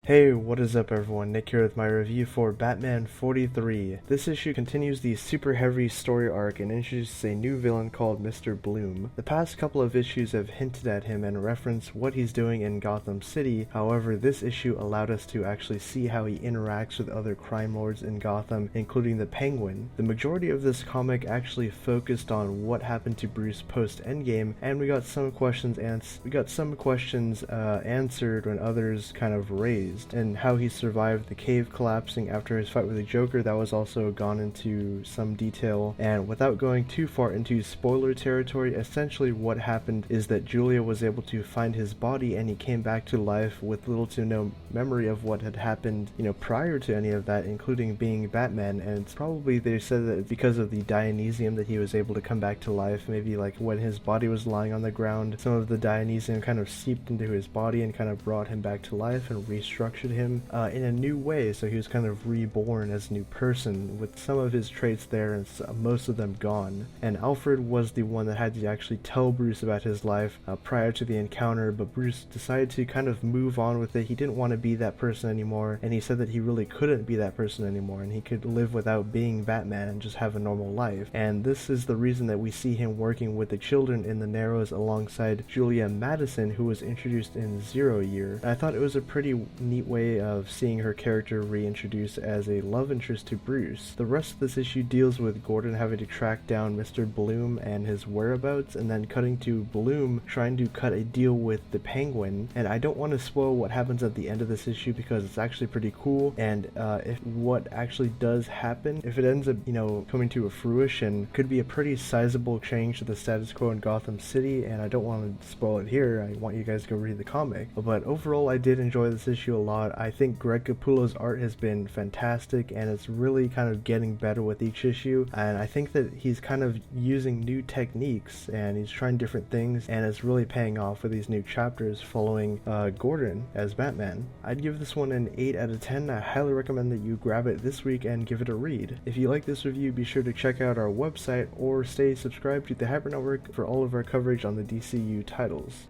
Hey, what is up everyone, Nick here with my review for Batman 43. This issue continues the super heavy story arc and introduces a new villain called Mr. Bloom. The past couple of issues have hinted at him and referenced what he's doing in Gotham City, however this issue allowed us to actually see how he interacts with other crime lords in Gotham, including the Penguin. The majority of this comic actually focused on what happened to Bruce post-Endgame, and we got some questions answered when others kind of raised. And how he survived the cave collapsing after his fight with the Joker, that was also gone into some detail. And without going too far into spoiler territory, essentially what happened is that Julia was able to find his body and he came back to life with little to no memory of what had happened, prior to any of that, including being Batman. And it's probably, they said that because of the Dionysium that he was able to come back to life. Maybe like when his body was lying on the ground, some of the Dionysium kind of seeped into his body and kind of brought him back to life and restructured him in a new way, so he was kind of reborn as a new person with some of his traits there and most of them gone. And Alfred was the one that had to actually tell Bruce about his life prior to the encounter, but Bruce decided to kind of move on with it. He didn't want to be that person anymore, and he said that he really couldn't be that person anymore and he could live without being Batman and just have a normal life. And this is the reason that we see him working with the children in the Narrows alongside Julia Madison, who was introduced in Zero Year. And I thought it was a pretty neat way of seeing her character reintroduced as a love interest to Bruce. The rest of this issue deals with Gordon having to track down Mr. Bloom and his whereabouts, and then cutting to Bloom trying to cut a deal with the Penguin. And I don't want to spoil what happens at the end of this issue because it's actually pretty cool, and if what actually does happen, if it ends up coming to a fruition, could be a pretty sizable change to the status quo in Gotham City. And I don't want to spoil it here, I want you guys to go read the comic. But overall I did enjoy this issue a lot. I think Greg Capullo's art has been fantastic and it's really kind of getting better with each issue, and I think that he's kind of using new techniques and he's trying different things, and it's really paying off with these new chapters following Gordon as Batman. I'd give this one an 8 out of 10. I highly recommend that you grab it this week and give it a read. If you like this review, be sure to check out our website or stay subscribed to the Hyper Network for all of our coverage on the DCU titles.